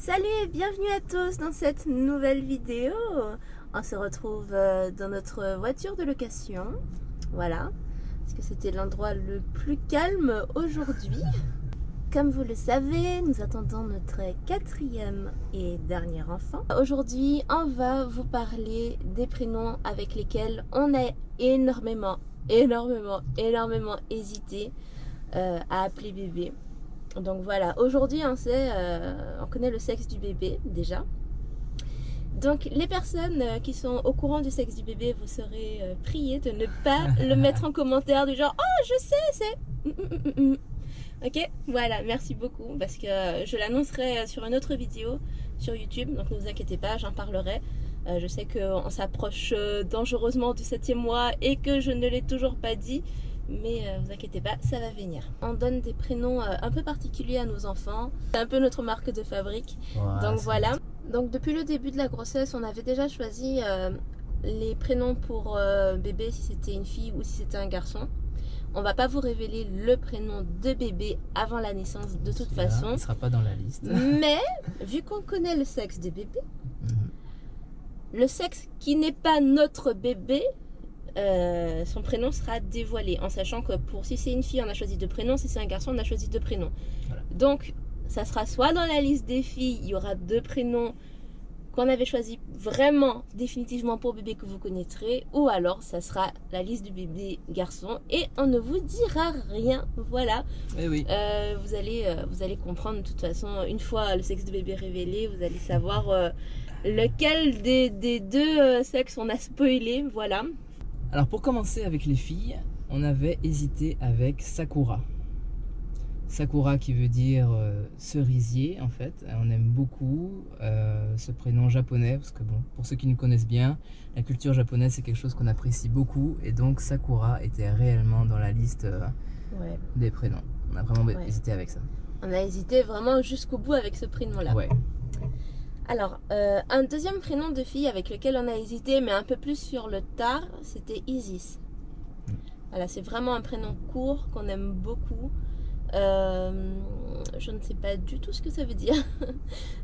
Salut et bienvenue à tous dans cette nouvelle vidéo. On se retrouve dans notre voiture de location. Voilà, parce que c'était l'endroit le plus calme aujourd'hui. Comme vous le savez, nous attendons notre 4e et dernier enfant. Aujourd'hui, on va vous parler des prénoms avec lesquels on a énormément hésité à appeler bébé. Donc voilà, aujourd'hui on connaît le sexe du bébé déjà. Donc les personnes qui sont au courant du sexe du bébé, vous serez priées de ne pas le mettre en commentaire du genre « Oh je sais, c'est... » Ok, voilà, merci beaucoup parce que je l'annoncerai sur une autre vidéo sur YouTube, donc ne vous inquiétez pas, j'en parlerai. Je sais qu'on s'approche dangereusement du 7e mois et que je ne l'ai toujours pas dit. Mais vous inquiétez pas, ça va venir. On donne des prénoms un peu particuliers à nos enfants. C'est un peu notre marque de fabrique. Ouais, donc voilà. Donc depuis le début de la grossesse, on avait déjà choisi les prénoms pour bébé si c'était une fille ou si c'était un garçon. On va pas vous révéler le prénom de bébé avant la naissance de toute façon. Il sera pas dans la liste. Mais vu qu'on connaît le sexe des bébés, le sexe qui n'est pas notre bébé, son prénom sera dévoilé, en sachant que pour si c'est une fille on a choisi 2 prénoms, si c'est un garçon on a choisi 2 prénoms. Voilà. Donc ça sera soit dans la liste des filles, il y aura 2 prénoms qu'on avait choisi vraiment définitivement pour bébé que vous connaîtrez, ou alors ça sera la liste du bébé garçon et on ne vous dira rien. Voilà. Eh oui. Vous allez comprendre de toute façon, une fois le sexe de bébé révélé, vous allez savoir lequel des 2 sexes on a spoilé. Voilà. Alors pour commencer avec les filles, on avait hésité avec Sakura. Sakura qui veut dire cerisier en fait. On aime beaucoup ce prénom japonais parce que bon, pour ceux qui nous connaissent bien, la culture japonaise c'est quelque chose qu'on apprécie beaucoup et donc Sakura était réellement dans la liste des prénoms. On a vraiment hésité avec ça. On a hésité vraiment jusqu'au bout avec ce prénom là. Ouais. Alors, un deuxième prénom de fille avec lequel on a hésité, mais un peu plus sur le tard, c'était Isis. Voilà, c'est vraiment un prénom court qu'on aime beaucoup. Je ne sais pas du tout ce que ça veut dire,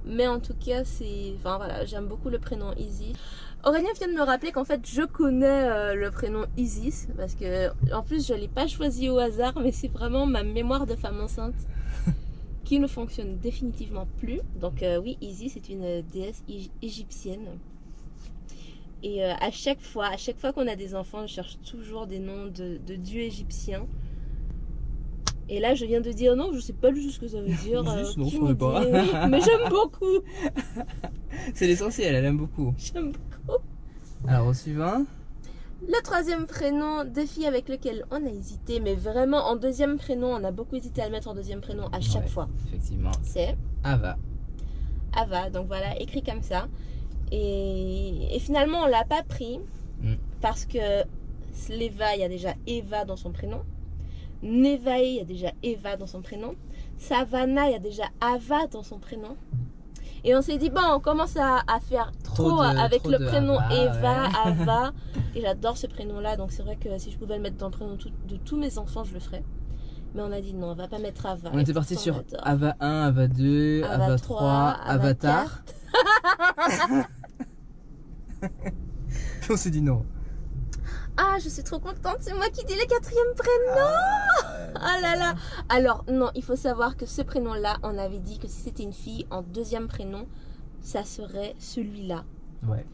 mais en tout cas, enfin voilà, j'aime beaucoup le prénom Isis. Aurélien vient de me rappeler qu'en fait, je connais le prénom Isis, parce que en plus, je ne l'ai pas choisi au hasard, mais c'est vraiment ma mémoire de femme enceinte qui ne fonctionne définitivement plus. Donc oui, Isis c'est une déesse égyptienne. Et à chaque fois qu'on a des enfants, je cherche toujours des noms de dieux égyptiens. Et là, je viens de dire non, je sais pas du tout ce que ça veut dire. Juste, non, je ne pas. Mais j'aime beaucoup. C'est l'essentiel, elle aime beaucoup. J'aime beaucoup. Alors au suivant. Le 3e prénom de fille avec lequel on a hésité, mais vraiment en 2e prénom, on a beaucoup hésité à le mettre en 2e prénom à chaque fois. Effectivement. C'est Ava. Ava, donc voilà, écrit comme ça. Et finalement, on l'a pas pris parce que Sleva, il y a déjà Eva dans son prénom. Nevae, il y a déjà Eva dans son prénom. Savannah, il y a déjà Ava dans son prénom. Et on s'est dit, bon, on commence à faire trop avec le prénom Eva, Ava. Et j'adore ce prénom-là. Donc c'est vrai que si je pouvais le mettre dans le prénom de tous mes enfants, je le ferais. Mais on a dit non, on va pas mettre Ava. On était parti sur Ava 1, Ava 2, Ava 3, Avatar. On s'est dit non. Ah, je suis trop contente, c'est moi qui dis le 4e prénom. Ah là là. Alors non, il faut savoir que ce prénom-là, on avait dit que si c'était une fille, en 2e prénom, ça serait celui-là. Ouais.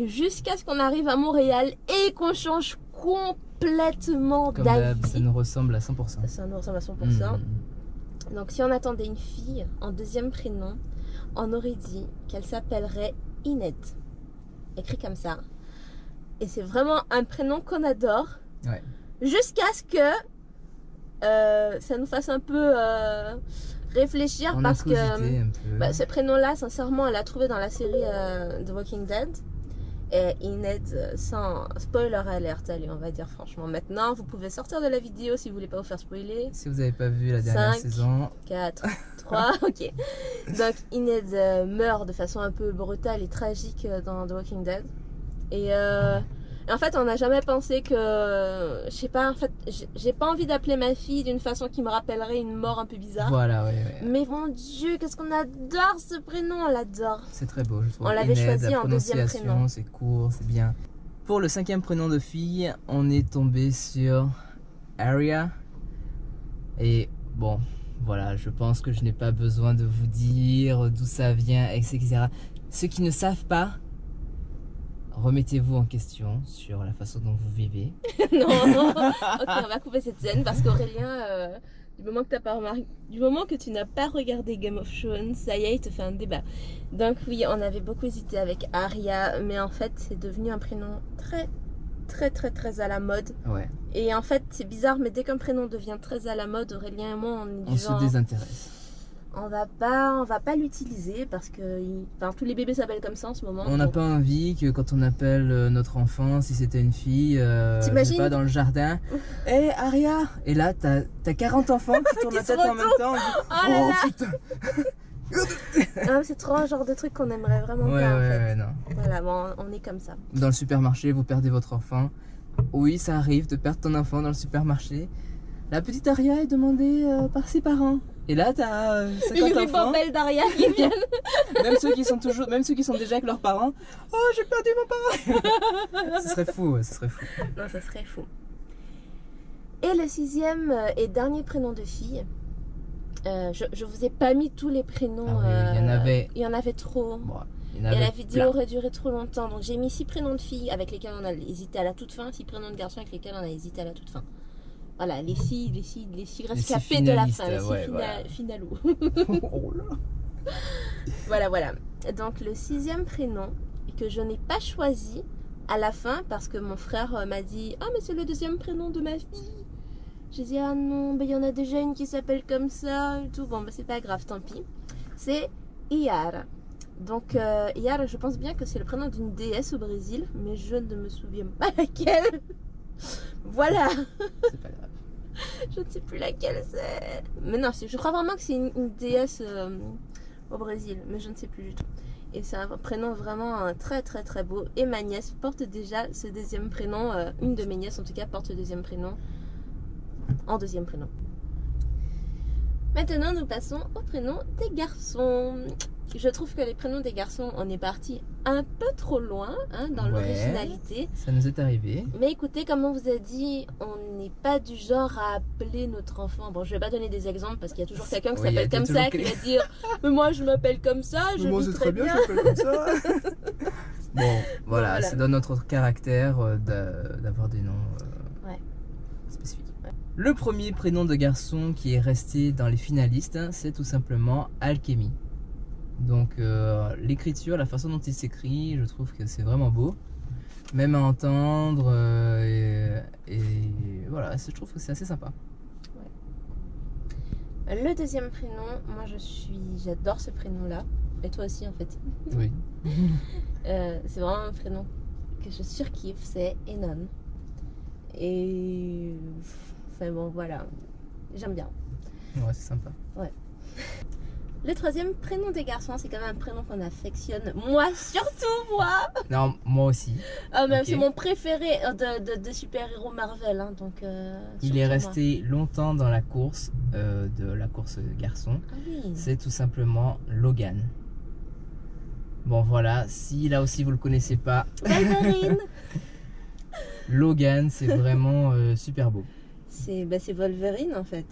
Jusqu'à ce qu'on arrive à Montréal et qu'on change complètement d'avis. Ça nous ressemble à 100%. Ça nous ressemble à 100%. Donc si on attendait une fille en 2e prénom, on aurait dit qu'elle s'appellerait Inette. Écrit comme ça. Et c'est vraiment un prénom qu'on adore. Ouais. Jusqu'à ce que ça nous fasse un peu réfléchir. Parce que ce prénom-là, sincèrement, elle l'a trouvé dans la série The Walking Dead. Et Inette, sans spoiler alert, allez, on va dire franchement. Maintenant, vous pouvez sortir de la vidéo si vous voulez pas vous faire spoiler. Si vous n'avez pas vu la dernière saison. 4, 3, ok. Donc Inette meurt de façon un peu brutale et tragique dans The Walking Dead. Et En fait, on n'a jamais pensé que, je sais pas, en fait, j'ai pas envie d'appeler ma fille d'une façon qui me rappellerait une mort un peu bizarre. Voilà, ouais. Mais mon Dieu, qu'est-ce qu'on adore ce prénom, on l'adore. C'est très beau, je trouve. On l'avait choisi la en deuxième prénom. C'est court, c'est bien. Pour le 5e prénom de fille, on est tombé sur Aria. Et bon, voilà, je pense que je n'ai pas besoin de vous dire d'où ça vient, etc. Ceux qui ne savent pas, remettez-vous en question sur la façon dont vous vivez. Non, ok, on va couper cette scène parce qu'Aurélien, du moment que tu n'as pas regardé Game of Thrones, ça y est, il te fait un débat. Donc oui, on avait beaucoup hésité avec Arya, mais en fait, c'est devenu un prénom très à la mode. Ouais. Et en fait, c'est bizarre, mais dès qu'un prénom devient très à la mode, Aurélien et moi, on se désintéresse. On va pas l'utiliser parce que tous les bébés s'appellent comme ça en ce moment. On n'a pas envie que quand on appelle notre enfant, si c'était une fille, je sais pas, dans le jardin, hé Aria. Et là, t'as 40 enfants qui tournent la tête en même temps. Oh putain. C'est trop un genre de truc qu'on aimerait vraiment pas en fait. Ouais, non. Voilà, bon, on est comme ça. Dans le supermarché, vous perdez votre enfant. Oui, ça arrive de perdre ton enfant dans le supermarché. La petite Aria est demandée par ses parents. Et là, t'as 50 enfants. Belle d'Aria qui viennent. même ceux qui sont déjà avec leurs parents. Oh, j'ai perdu mon parent. Ce serait fou, ce serait fou. Non, ce serait fou. Et le 6e et dernier prénom de fille. Je vous ai pas mis tous les prénoms. Il y en avait trop. Bon, et la vidéo aurait duré trop longtemps. Donc j'ai mis 6 prénoms de filles avec lesquels on a hésité à la toute fin, 6 prénoms de garçons avec lesquels on a hésité à la toute fin. Voilà, les 6 rescapés de la fin, les 6 finalo. Oh là. Voilà. Donc le 6e prénom que je n'ai pas choisi à la fin parce que mon frère m'a dit « Ah, mais c'est le 2e prénom de ma fille !» J'ai dit « Ah non, il y en a déjà une qui s'appelle comme ça et tout. » Bon, c'est pas grave, tant pis. C'est Iara. Donc Iara, je pense bien que c'est le prénom d'une déesse au Brésil, mais je ne me souviens pas laquelle. Voilà. C'est pas grave. Je ne sais plus laquelle c'est. Mais non, je crois vraiment que c'est une déesse au Brésil, mais je ne sais plus du tout. Et c'est un prénom vraiment très beau. Et ma nièce porte déjà ce 2e prénom. Une de mes nièces en tout cas porte le 2e prénom. En 2e prénom. Maintenant nous passons au prénom des garçons. Je trouve que les prénoms des garçons, on est parti un peu trop loin dans l'originalité. Ça nous est arrivé. Mais écoutez, comme on vous a dit, on n'est pas du genre à appeler notre enfant. Bon, je vais pas donner des exemples parce qu'il y a toujours quelqu'un qui s'appelle comme ça, qui va dire « Mais moi, je m'appelle comme ça, je vis très bien. » je m'appelle comme ça. Bon, voilà, c'est dans notre caractère d'avoir des noms spécifiques. Ouais. Le premier prénom de garçon qui est resté dans les finalistes, c'est tout simplement Alchemy. Donc l'écriture, la façon dont il s'écrit, je trouve que c'est vraiment beau. Même à entendre et voilà, je trouve que c'est assez sympa. Ouais. Le 2e prénom, moi j'adore ce prénom-là. Et toi aussi en fait. Oui. C'est vraiment un prénom que je surkiffe, c'est Enon. Et enfin bon voilà, j'aime bien. Ouais, c'est sympa. Ouais. Le 3e prénom des garçons, c'est quand même un prénom qu'on affectionne. Moi, surtout moi. Non, moi aussi. Même c'est mon préféré de super-héros Marvel. Donc, il est resté longtemps dans la course, de la course garçon. Ah oui. C'est tout simplement Logan. Bon voilà, si là aussi vous le connaissez pas. Wolverine. Logan, c'est vraiment super beau. C'est Wolverine en fait.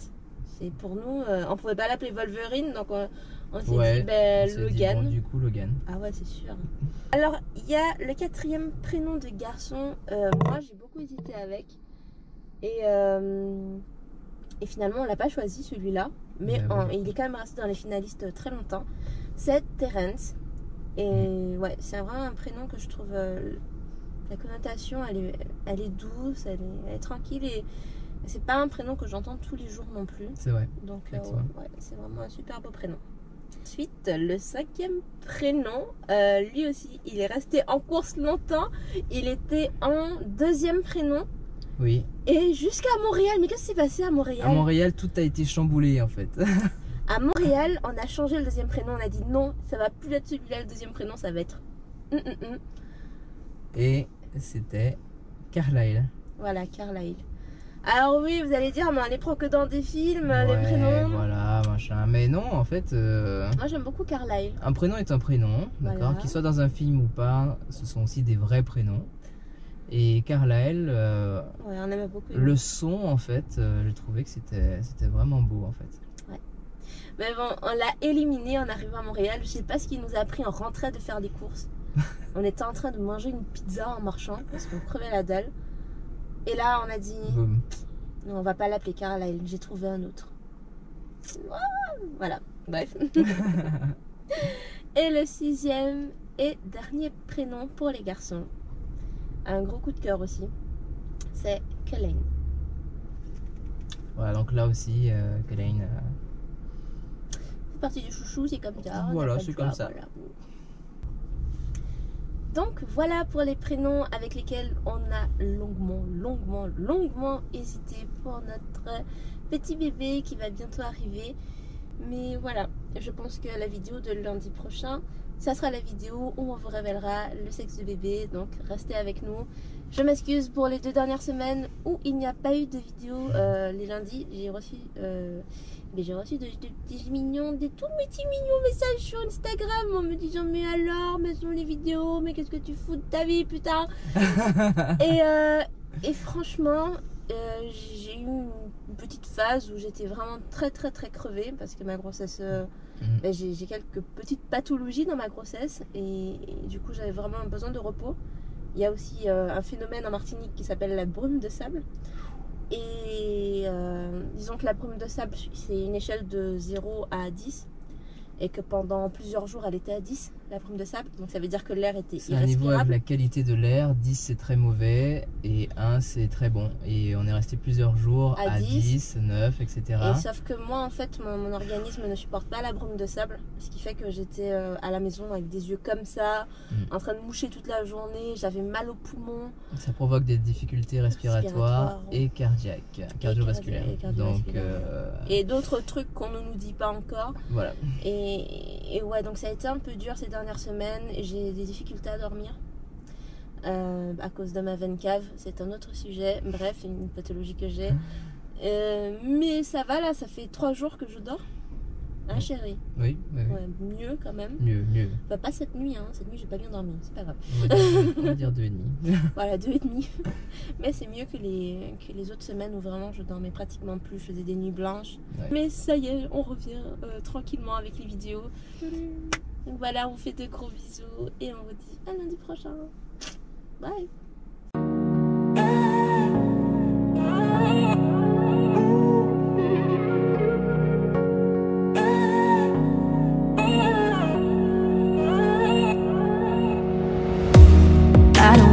Et pour nous, on pouvait pas l'appeler Wolverine, donc on s'est dit Logan. Dit, bon, du coup, Logan. Ah ouais, c'est sûr. Alors, il y a le 4e prénom de garçon. Moi, j'ai beaucoup hésité avec. Et finalement, on l'a pas choisi celui-là. Mais il est quand même resté dans les finalistes très longtemps. C'est Terence. Et ouais, c'est vraiment un prénom que je trouve... la connotation, elle est douce, elle est tranquille et... C'est pas un prénom que j'entends tous les jours non plus. C'est vrai. Donc c'est vraiment un super beau prénom. Ensuite, le 5e prénom, lui aussi, il est resté en course longtemps. Il était en 2e prénom. Oui. Et jusqu'à Montréal. Mais qu'est-ce qui s'est passé à Montréal? À Montréal, tout a été chamboulé en fait. À Montréal, on a changé le 2e prénom. On a dit non, ça va plus être celui-là le 2e prénom, ça va être... Et c'était Carlyle. Voilà, Carlyle. Alors oui, vous allez dire, mais on les prend que dans des films, les Ouais, prénoms. voilà, machin. Mais non, en fait, Moi j'aime beaucoup Carlyle. un prénom est un prénom, d'accord. Voilà. Qu'il soit dans un film ou pas, ce sont aussi des vrais prénoms. Et Carlyle, Ouais, on aime beaucoup. le son, en fait, j'ai trouvé que c'était vraiment beau, en fait. Mais bon, on l'a éliminé en arrivant à Montréal. Je sais pas ce qu'il nous a pris en rentrant de faire des courses. On était en train de manger une pizza en marchant parce qu'on crevait la dalle. Et là, on a dit, Boum. non, on va pas l'appeler Carlyle, j'ai trouvé un autre. Voilà, bref. Et le 6e et dernier prénom pour les garçons, un gros coup de cœur aussi, c'est Cullen. Voilà, donc là aussi, Cullen. C'est partie du chouchou, c'est comme ça. Voilà, c'est comme ça. Voilà. Donc voilà pour les prénoms avec lesquels on a longuement hésité pour notre petit bébé qui va bientôt arriver. Mais voilà, je pense que la vidéo de lundi prochain, ça sera la vidéo où on vous révélera le sexe du bébé. Donc restez avec nous. Je m'excuse pour les 2 dernières semaines où il n'y a pas eu de vidéo les lundis. J'ai reçu des petits mignons, des tout petits mignons messages sur Instagram en me disant mais alors, mais sont les vidéos, mais qu'est-ce que tu fous de ta vie putain. Et franchement, j'ai eu une petite phase où j'étais vraiment très crevée parce que ma grossesse, j'ai quelques petites pathologies dans ma grossesse et du coup j'avais vraiment besoin de repos. Il y a aussi un phénomène en Martinique qui s'appelle la brume de sable. Et disons que la brume de sable, c'est une échelle de 0 à 10. Et que pendant plusieurs jours, elle était à 10, la brume de sable. Donc ça veut dire que l'air était C'est un niveau avec la qualité de l'air. 10 c'est très mauvais et 1 c'est très bon. Et on est resté plusieurs jours à 10, 9, etc. Et sauf que moi, en fait, mon organisme ne supporte pas la brume de sable. Ce qui fait que j'étais à la maison avec des yeux comme ça, en train de moucher toute la journée. J'avais mal aux poumons. Ça provoque des difficultés respiratoires et cardiaques, cardiovasculaires. Donc, et d'autres trucs qu'on ne nous dit pas encore. Voilà. Et ouais, donc ça a été un peu dur ces dernières semaines. J'ai des difficultés à dormir à cause de ma veine cave. C'est un autre sujet. Bref, une pathologie que j'ai. Mais ça va là, ça fait 3 jours que je dors. Hein, chérie? Oui. Ouais, mieux quand même. Mieux. Bah, pas cette nuit, hein. Cette nuit, j'ai pas bien dormi. C'est pas grave. On va dire 2,5. Voilà, 2,5. Mais c'est mieux que les autres semaines où vraiment je dormais pratiquement plus. Je faisais des nuits blanches. Ouais. Mais ça y est, on revient tranquillement avec les vidéos. Donc voilà, on vous fait de gros bisous et on vous dit à lundi prochain. Bye.